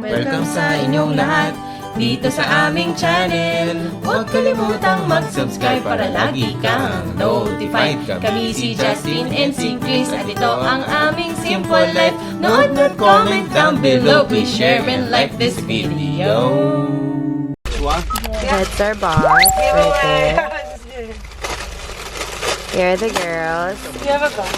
Welcome sa inyong lahat dito sa aming channel. Huwag kalimutang mag-subscribe para lagi kang notified. Kami si Justin and si Chris at ito ang aming Simple Life. Note at comment down below. Please share and like this video. That's our boss right there. Here are the girls. You have a gun?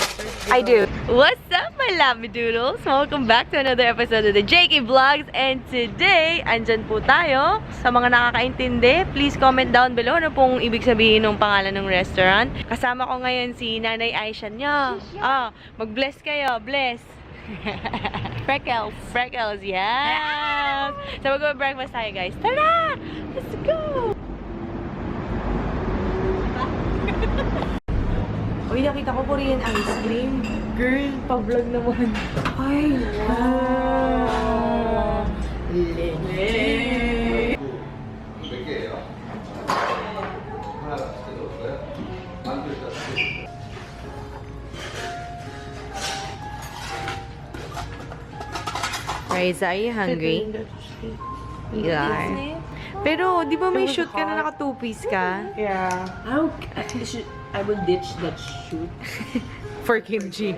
I do. What's up, my Labradoodles? Welcome back to another episode of the JK Vlogs. And today, andyan po tayo. Sa mga nakakaintindi, please comment down below ano pong ibig sabihin ng pangalan ng restaurant. Kasama ko ngayon si Nanay Aisha niya. Mag-bless kayo. Bless. Freckles. Freckles, yes! So, mag-breakfast tayo, guys. Tara! Let's go! Uy, nakita ko Korean ice cream. Girl, pa-vlog naman. Ay, wow! Legit! Raiza, are you hungry? You are. Pero, di ba may shoot ka na naka two-piece ka? Yeah. I will ditch that shoot. For kimchi.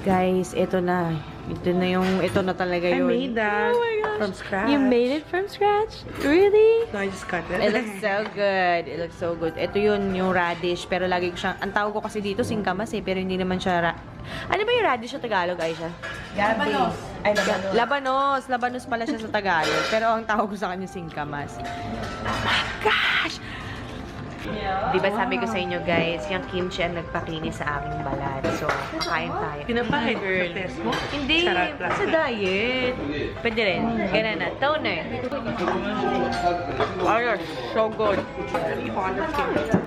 Guys, ito na. Ito na talaga yun. I made that from scratch. You made it from scratch? Really? No, I just cut it. It looks so good. It looks so good. Ito yun, yung radish. Pero lagi ko siyang, ang tawag ko kasi dito, singkamas eh. Pero hindi naman siya, ano ba yung radish sa Tagalog, Aisha? Labanos. Ay, labanos. Labanos. Labanos pala siya sa Tagalog. Pero ang tawag ko sa kanya, singkamas. Oh my gosh! Diba sabi ko sa inyo guys, yung kimchi ang nagpakinis sa aking balat. So, kakain tayo. Pinapahid Girl. sa test mo? Hindi, Sarap lang. sa diet. Pwede rin. Ganun na. Toner. Oh, you're so good. Really fond of kimchi.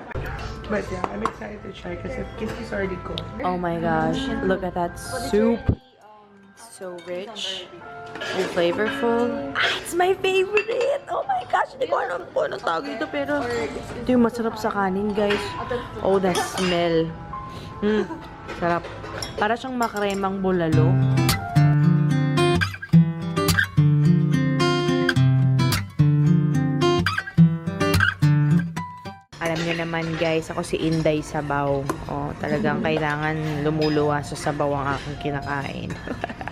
But yeah, I'm excited to try because kimchi's already cooked. Oh my gosh. Look at that soup. So rich. And flavorful. It's my favorite! Oh my gosh! Hindi ko alam po anong tawag dito pero ito yung masarap sa kanin guys. Oh, the smell. Sarap. Para siyang makremang bulalo. Alam niyo naman guys, ako si Inday Sabaw. Oh, talagang kailangan lumuluwa sa sabaw ang aking kinakain.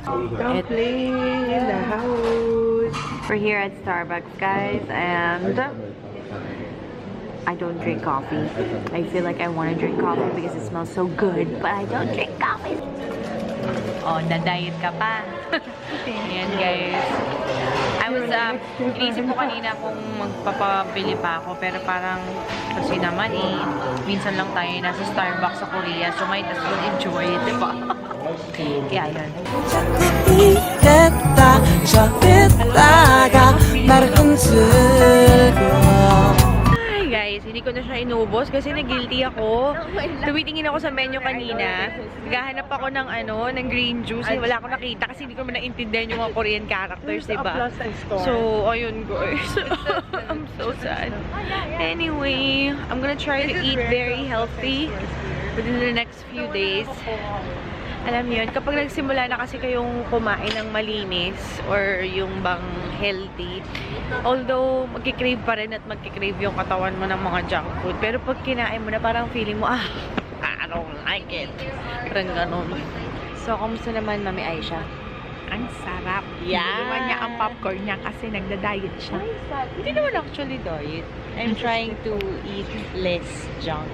Dumpling in the house. We're here at Starbucks, guys, and I don't drink coffee. I feel like I want to drink coffee because it smells so good, but I don't drink coffee. Oh, na-diet ka pa. Ayan, guys. I was, inisip ko kanina kung magpapabili pa ako, pero parang, kasi naman minsan lang tayo nasa Starbucks sa Korea, so might as well enjoy it, diba? Kaya yun. Hi guys, hindi ko na siya inubos kasi nag-guilty ako. Tumitingin ako sa menu kanina. Naghahanap ako ng ng green juice. Wala akong nakita kasi hindi ko man naintindihan yung mga Korean characters, diba? So, ayun guys. I'm so sad. Anyway, I'm gonna try to eat very healthy within the next few days. Alam yun, kapag nagsimula na kasi kayong kumain ng malinis or yung bang healthy, although magkikrave pa rin at magkikrave yung katawan mo ng mga junk food, pero pag kinain mo na parang feeling mo, I don't like it. Parang ganun. So, kamusta naman, Mami Aisha? Ang sarap. Yeah. Ginawa niya ang popcorn niya kasi nagda-diet siya. Hindi naman actually diet. I'm trying to eat less junk.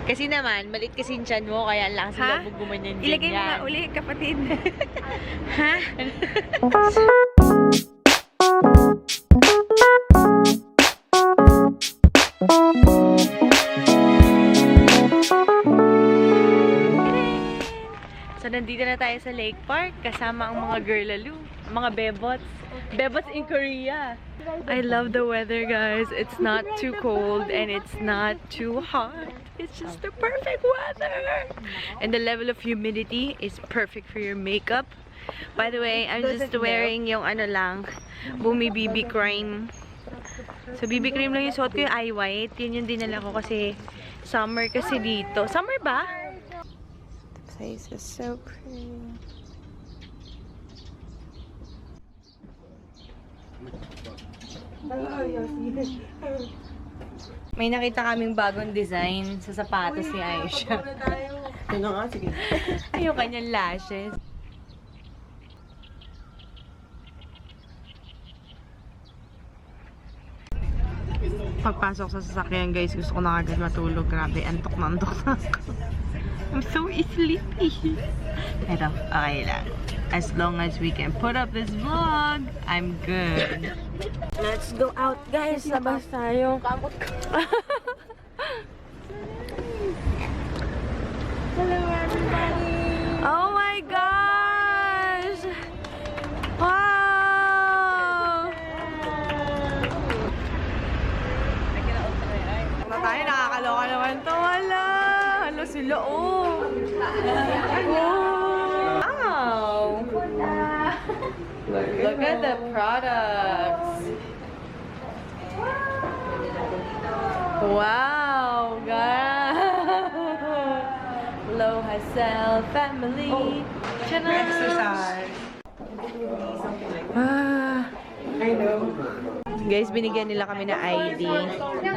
Kasi naman, maliit kasi yung tiyan mo, kaya lang sila gumanyan din. Ilagay mo nga uli, kapatid. Ha? So, nandito na tayo sa Lake Park, kasama ang mga girlaloo, mga bebots. Bebots in Korea. I love the weather, guys. It's not too cold and it's not too hot. It's just the perfect weather. And the level of humidity is perfect for your makeup. By the way, I'm just wearing yung Bumi BB cream. So, BB cream lang yung suot ko, yung eye white. Yun yung dinala ko kasi summer kasi dito. Summer ba? The place is so pretty. May nakita kaming bagong design sa sapatos ni Aisha. Ano nga, sige. Ay, yung kanyang lashes. Pagpasok sa sasakyan, guys, gusto ko na agad matulog. Grabe, antok na ako. I'm so sleepy. Pero, okay lang. As long as we can put up this vlog, I'm good. Let's go out, guys. Labas tayo. Hello, everybody! Oh my gosh! Wow! Na tayo, nakakaloka naman to. Wala! Hala sila, oh! Wow! Look at the products! Wow, guys! Hello, Hassel family! Tcharam! Exercise. Ah! I know. Guys, binigyan nila kami na ID.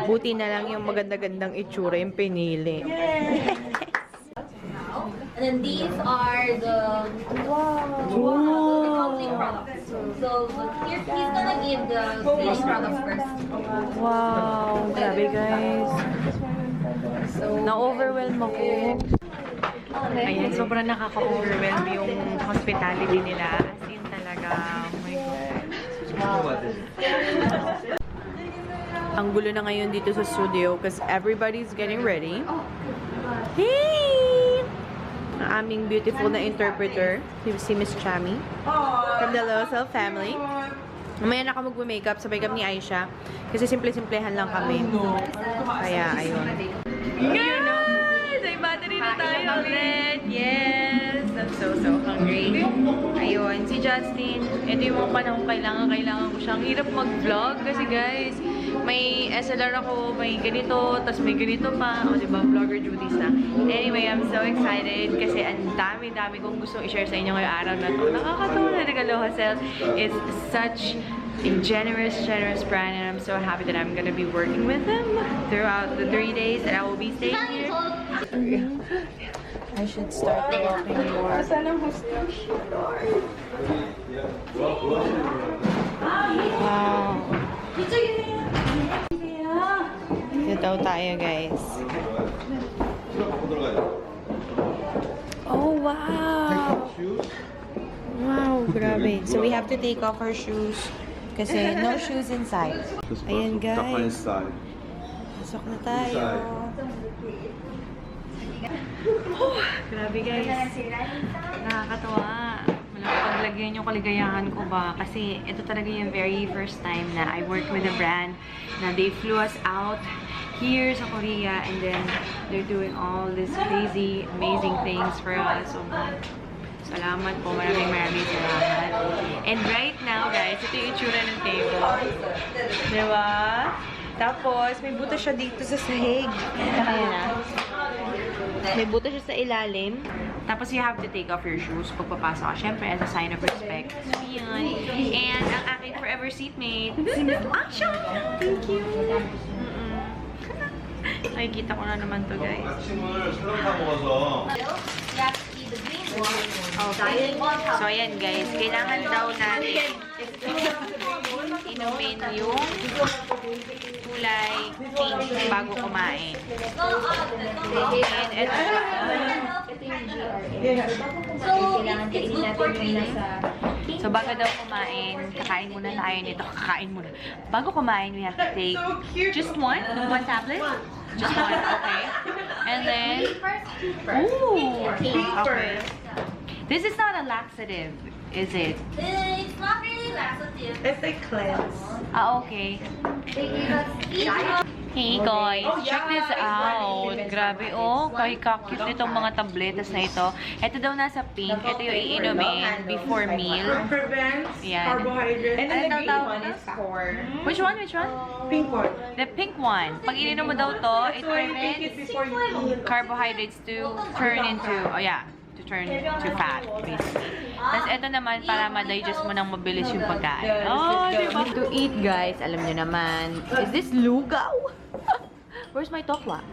Buti na lang yung maganda-gandang itsura yung pinili. And then these are the cleaning products. So he's gonna give the cleaning products first. Wow! Grabe, guys. Na-overwhelm ako. Ayan, sobrang nakaka-overwhelm yung hospitality nila. As in talaga, oh my God. Ang gulo na ngayon dito sa studio because everybody's getting ready. Hey! Ang aming beautiful na interpreter, si Miss Chami, from the Losel family. Mamaya na ako mag-makeup, sabay kami ni Aisha. Kasi simple-simplehan lang kami. Kaya, ayun. Guys! Ay, battery na tayo ulit! Yes! I'm so hungry. Ayun, si Justin, ito yung mga panahon kailangan ko siya. Ang hirap mag-vlog kasi guys, may SLR ako, may ganito, tas may ganito pa. O, diba? Vlogger duties na. Anyway, I'm so excited kasi ang dami-dami kong gustong i-share sa inyo ngayong araw na to. Nakakatawa na Regalo Hassel is such a generous brand, and I'm so happy that I'm gonna be working with them throughout the 3 days that I will be staying here. I should start walking more. Wow. Dito tayo, guys. Oh, wow! Wow, grabe. So we have to take off our shoes kasi no shoes inside. Ayan, guys. Pasok na tayo. Oh, grabe, guys. Nakakatawa. Paglagyan yung kaligayahan ko ba? Kasi ito talaga yung very first time na I worked with a brand na they flew us out here sa Korea and then they're doing all these crazy, amazing things for us. So, salamat po. Maraming salamat. And right now, guys, ito yung itsura ng table. Diba? Tapos, may butas siya dito sa sahig. Kaya na. May butas siya sa ilalim. Tapos, you have to take off your shoes pag papasok ka. Siyempre, as a sign of respect. So, yun. And ang aking forever seatmate, si Miss Asha! Thank you! Nakikita ko na naman to, guys. Okay. So, ayan, guys. Kailangan daw natin inumin yung kulay pink bago kumain. And ito siya. So, bago daw kumain, kakain muna tayo nito. Kakain muna. Bago kumain, we have to take just one tablet. Just one, okay. And then, ooh, okay. This is not a laxative, is it? It's not really laxative. It's a cleanse. Ah, okay. Hey guys, check this out. Grabe oh, cute nitong mga tabletas na ito. Ito daw nasa pink. Ito yung iinumin before meal. Prevents Yan. carbohydrates. And then the green one is for Which one? Which one? pink one. The pink one. Pag ininom mo daw to, it So you take it prevents before you eat. carbohydrates to turn into, oh yeah, to turn to fat, basically. Tapos ito naman, para ma-digest mo nang mabilis yung pagkain. Oh, diba? To eat, guys, alam nyo naman. Is this lugaw? Where's my tokwa?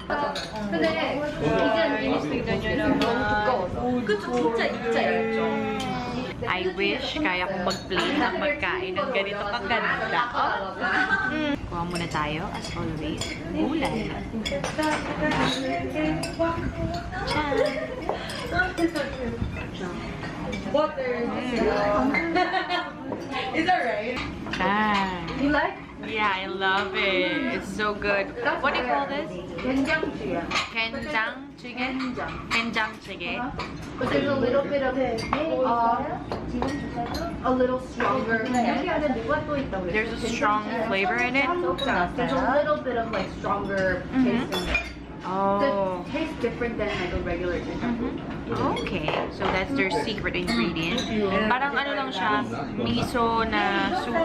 I wish kaya kong mag-plate ng magkain ng ganito kaganda. Kuha muna tayo, as always, gulay. Is that right? Ah. You like? Yeah, I love it. It's so good. What do you call this? Kenjang chicken. Kenjang chicken? Kenjang chicken. But there's a little bit of a little stronger. There's a strong flavor in it. There's a little bit of like stronger taste in it. Oh. The taste different than like a regular chicken. Okay. So that's their secret ingredient. Parang ano lang siya, miso na soup.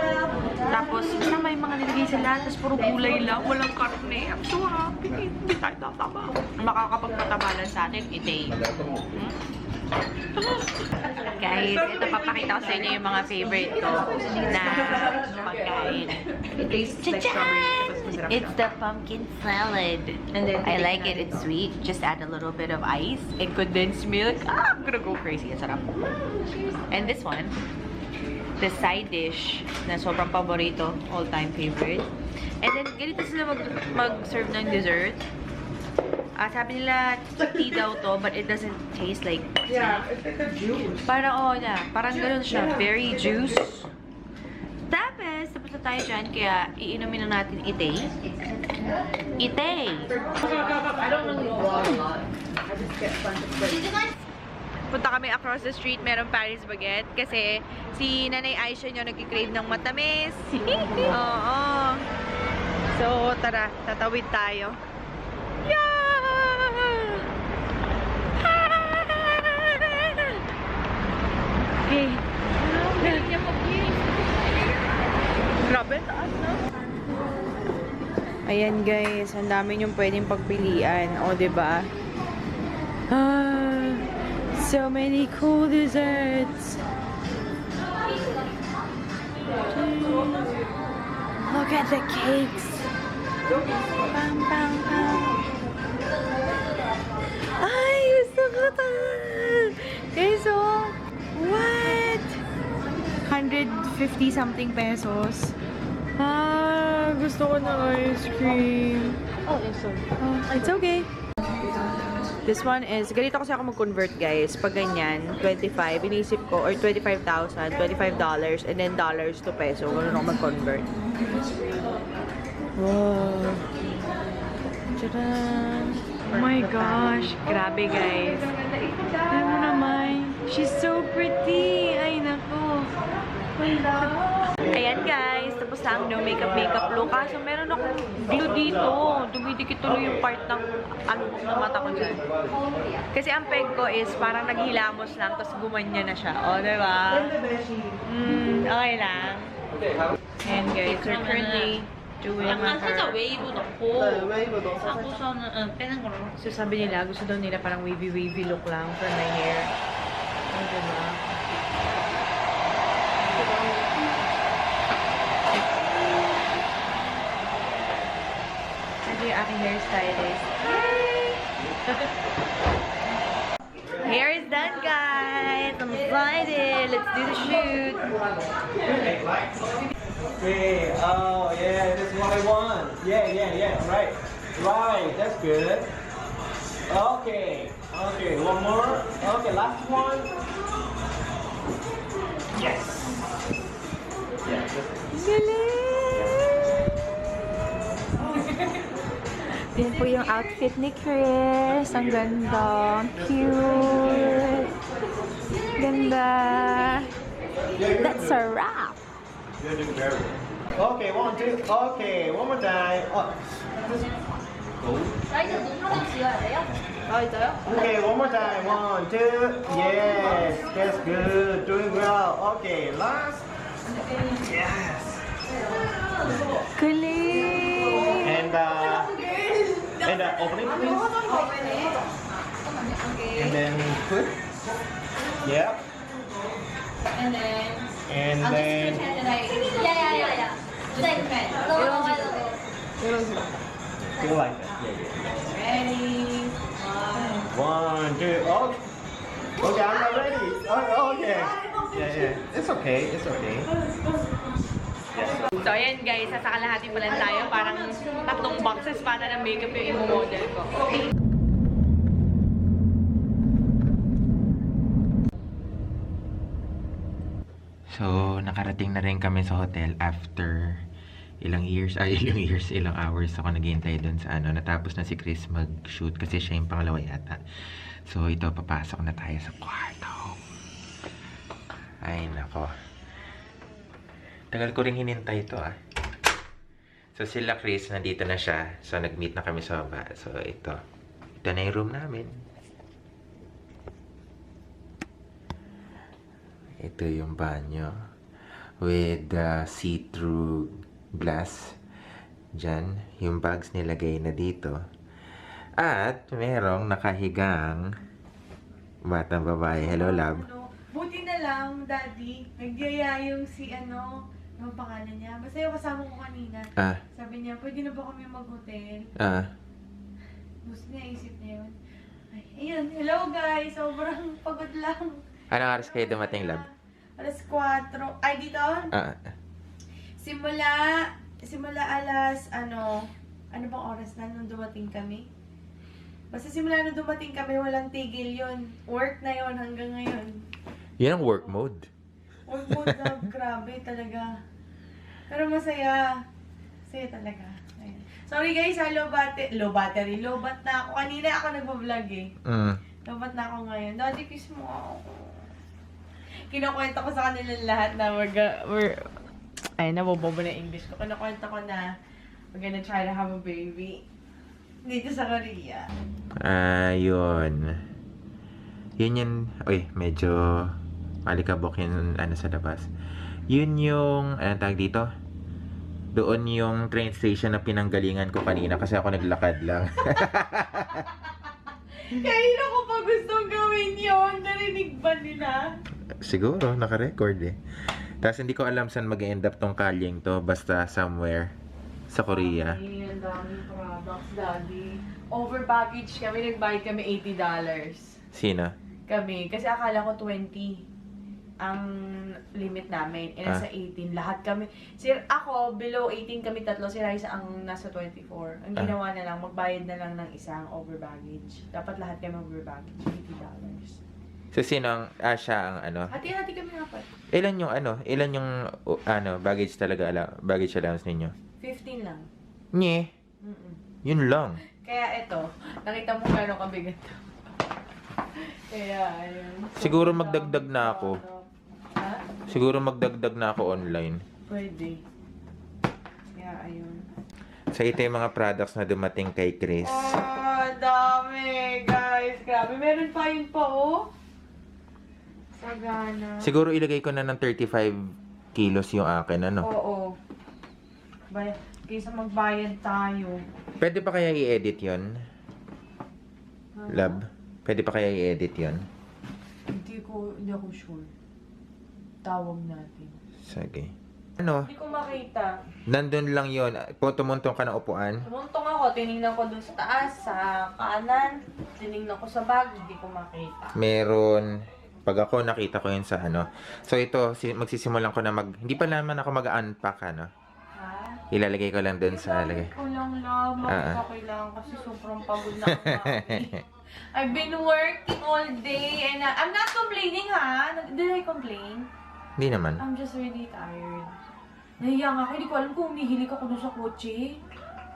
Tapos, basta may mga nilagay sila, tapos puro gulay lang, walang karne. I'm so happy. Hindi tayo tataba. Makakapagpataba lang sa atin, itay. Guys, ito papakita ko sa inyo yung mga favorite ko na pagkain. It tastes like strawberry. It's the pumpkin salad. And then I like it. It's sweet. Just add a little bit of ice and condensed milk. Ah, I'm gonna go crazy. Ang sarap. And this one, the side dish na sobrang paborito, all-time favorite. And then, ganito sila mag-serve ng dessert. Sabi nila, tea daw to, but it doesn't taste like tea. Yeah, it's like a juice. Parang, parang ganun siya. Berry juice. Tapos na tayo dyan, kaya iinumin na natin itay. Itay! I don't really vlog a lot. I just get a bunch of clips. Punta kami across the street, merong Paris Baguette. Kasi si Nanay Aisha nyo nagkikrave ng matamis. Oo. So, tara, tatawid tayo. Yeah! Okay. Grabe, taas na. Ayan guys, ang dami niyong pwedeng pagpilian. O, diba? So many cool desserts. Look at the cakes. Bam, bam, bam. Ay, gusto ko to. Guys, oh. What? 150 something pesos. Gusto ko na ice cream. Oh, it's so. It's okay. This one is, ganito kasi ako mag-convert guys. Pag ganyan, 25, inisip ko, or 25,000, $25, and then dollars to peso. Ganun ako mag-convert. Wow. Tadaan! Oh my gosh! Grabe guys. Alam mo naman, she's so pretty! Ay, nako. Ayan guys, tapos na ang no makeup look. Kaso meron akong glue dito. Dumidikit tuloy yung part ng ng mata ko dyan. Kasi ang peg ko is parang naghilamos lang, tapos gumanya na siya. O, diba? Okay lang. And guys, we're currently doing 약간 살짝 her... 웨이브 넣고 하고서는 빼는 걸로. So sabi nila, gusto daw nila parang wavy look lang for my hair. O, diba? Ito yung aking hairstylist. Hair is done, guys! I'm excited! Let's do the shoot! Okay, oh yeah, that's what I want. Yeah, right. Right, that's good. Okay, one more. Okay, last one. Yes. Yeah, Yan po yung outfit ni Chris. Ang ganda. Cute. Ganda. That's a wrap. You're doing very well. Okay, 1, 2. Okay, one more time. 사이즈 눈썹을 지어야 돼요? Okay, one more time. 1, 2. Yes, that's good. Doing well. Okay, last. Yes. Kulit. And opening please. And then put. Yep. And then And I'll just then pretend that I. Yeah. Just pretend. go like that. Yeah. Ready. One, two. Oh. Okay, I'm not ready. Oh, okay. Yeah. It's okay. It's okay. So, ayan guys, sa kalahati pa lang tayo. Parang 3 boxes para ng makeup yung imo-model ko. Okay. So, nakarating na rin kami sa hotel after ilang hours ako naghihintay doon sa ano. Natapos na si Chris mag-shoot kasi siya yung pangalawa yata. So, ito, papasok na tayo sa kwarto. Ay, nako. Tagal ko rin hinintay ito, ah. So, sila Chris, nandito na siya. So, nag-meet na kami sa baba. So, ito. Ito na yung room namin. Ito yung banyo. With see-through glass. Diyan. Yung bags nilagay na dito. At, merong nakahigang batang babae. Hello, love. Buti na lang, Daddy. Nagyaya yung ano pangalan niya. Basta yung kasama ko kanina. Ah, Sabi niya, pwede na ba kami mag-hotel? ah. Gusto niya, isip niya yun. Ay, ayun, hello guys. Sobrang pagod lang. Anong oras kayo dumating, love? Alas 4. Ay, dito? Ah, Simula alas, ano bang oras na nung dumating kami? Basta simula nung dumating kami, walang tigil yun. Work na yun hanggang ngayon. yun ang work mode. Work mode na, grabe talaga. Pero masaya. Masaya talaga. Ayun. Sorry guys, low battery. Low bat na ako. Kanina ako nagbablog eh. Low bat na ako ngayon. Daddy, kiss mo ako. Kinukwento ko sa kanila lahat na ay, nabobobo na English ko. Kinukwento ko na we're gonna try to have a baby. Dito sa Korea. Ayun. Yun yun. Uy, medyo malikabok yun ano sa labas. Yun yung, anong tawag dito? Doon yung train station na pinanggalingan ko kanina kasi ako naglakad lang. Kanina ko pa gustong gawin yun. Narinig ba nila? Siguro, naka-record eh. Tapos hindi ko alam saan mag-end up tong kalyeng to. Basta somewhere sa Korea. Ay, ang daming products, Daddy. Over baggage kami. Nagbayad kami $80. Sino? Kami. Kasi akala ko 20 ang limit namin. E nasa 18. Lahat kami. Ako, below 18 kami tatlo. Si Raisa ang nasa 24. Ang ginawa na lang, magbayad na lang ng isang over baggage. Dapat lahat kami over baggage. $80. So sino ang, siya ang ano? Hati-hati kami apat. Ilan yung baggage talaga, baggage allowance ninyo? 15 lang. Nye, Mm-mm. yun lang. Kaya ito, nakita mo gano'ng kabigat to. Kaya, ayun. Siguro magdagdag na ako. Ha? Siguro magdagdag na ako online. Pwede. Kaya, ayun. So ito yung mga products na dumating kay Chris. Oh, dami, guys. Grabe, meron pa yun pa, oh. Sagana. Siguro ilagay ko na ng 35 kilos yung akin, ano? Oo. Kaysa magbayad tayo. Pwede pa kaya i-edit yon? Lab? Pwede pa kaya i-edit yon? Hindi ako sure. Tawag natin. Sige. Ano? Hindi ko makita. Nandun lang yon. Tumuntong ka ng upuan. Tumuntong ako, tinignan ko dun sa taas, sa kanan, tinignan ko sa bag, hindi ko makita. Meron. Pag ako, nakita ko yun sa ano. So ito, magsisimulan ko na hindi pa naman ako mag-unpack, ano. Ha? Ilalagay ko lang dun sa lagay. Ko lang lamang. Kailangan kasi sobrang pagod na ako. I've been working all day and I'm not complaining, ha? Did I complain? Hindi naman. I'm just really tired. Nahiya nga ako. Hindi ko alam kung umihilig ako dun sa kotse.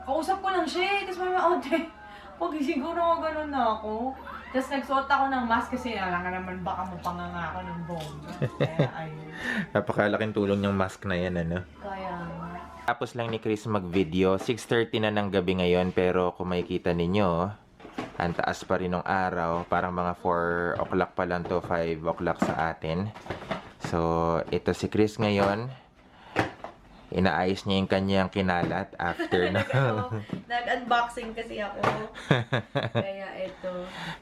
Kausap ko lang siya eh. Tapos may ate, pag-siguro ako ganun na ako. Tapos nagsuot ako ng mask kasi alam ka naman baka mapanganga ako ng bomba. Kaya ayun. Napakalaking tulong yung mask na yan, ano. Kaya nga. Tapos lang ni Chris mag-video. 6:30 na ng gabi ngayon, pero kung makikita ninyo, ang taas pa rin ng araw. Parang mga 4 o'clock pa lang to, 5 o'clock sa atin. So, ito si Chris ngayon. inaayos niya yung kanyang kinalat after na. Nag-unboxing kasi ako. Kaya ito.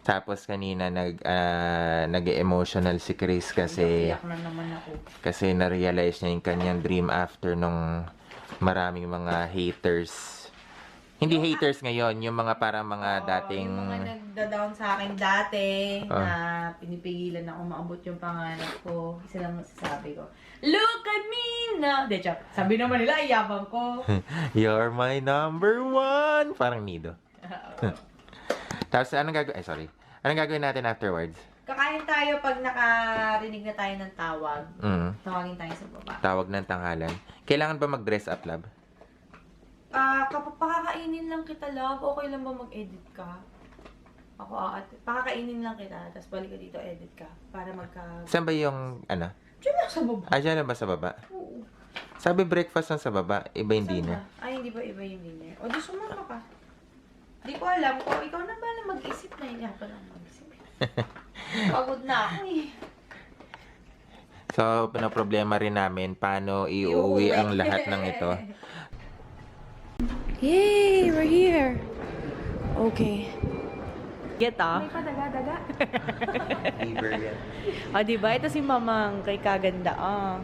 Tapos kanina nag-emotional si Chris kasi Iyak na naman ako. na-realize niya yung kanyang dream after nung maraming mga haters. Hindi haters ngayon, yung mga parang mga dating... Yung mga nagda-down sa akin dati Ah. na pinipigilan ako maabot yung pangarap ko. Isa lang masasabi ko, look at me now! De, joke. Sabi naman nila, ayabang ko. You're my number one! Parang nido. Tapos anong gagawin? Ay, sorry. Anong gagawin natin afterwards? Kakain tayo pag nakarinig na tayo ng tawag. Tawagin tayo sa baba. Tawag ng tanghalan. Kailangan ba mag-dress up, lab? Kapag pakakainin lang kita, love, okay lang ba mag-edit ka? Ako, pakakainin lang kita, tapos balik ka dito, edit ka. Para Saan ba yung, ano? Diyan lang sa baba. Ah, dyan na ba sa baba? Oo. Sabi breakfast lang sa baba, iba yung Saan dinner. ba? Ay, hindi ba iba yung dinner? O, di sumama ka. Di ko alam kung ikaw na ba na mag-isip na yun. Ako lang mag-isip. Pagod na ako eh. So, pinaproblema rin namin paano iuwi ang lahat ng ito. Yay! We're here! Okay. Get ah. May padaga-daga. Fever yan. Ah, diba? Ito si Mamang kay Kaganda. Ah.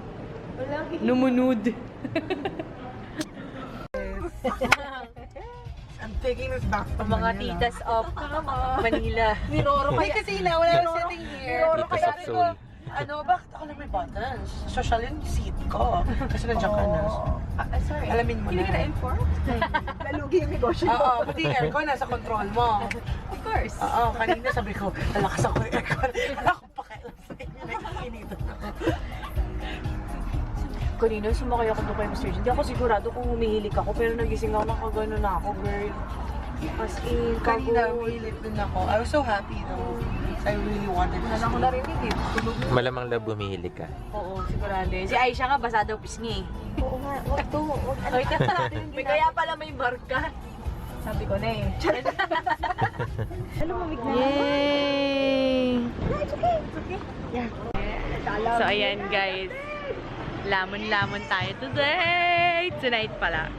Walang Lumunud. I'm taking this back to Mga Manila. titas of Manila. Niroro Hindi kasi na, wala na sitting here. Titas of Soul. Ano, bakit ako lang may buttons? Social yung seat ko. Kasi nandiyan ka na. Sorry. Alamin mo Hindi ka na. na-inform? Lalugi yung negosyo mo. Oo, pati yung aircon, nasa control mo. Of course. Oo, kanina sabi ko, lalakas ako yung aircon. Wala akong pakialam sa inyo, nag-iinito ako. Kanina, sumakay ako doon kay Mr. G. Hindi ako sigurado kung humihilik ako, pero nagising ako, nakagano na ako, girl. As in, Kanina, pagod. umilit din ako. I was so happy though. I really wanted to Wala ko sleep. narinig eh. Tulog na. Malamang lab bumihilig ka. Oo, sigurado eh. Si Aisha nga, basa daw pisngi. Oo nga, wag to. Wag ano. Ay, may kaya pala may marka. Sabi ko na eh. Alam mo, bigla. Yay! It's okay. It's okay. Yeah. So, ayan guys. Lamon-lamon tayo today! Tonight pala.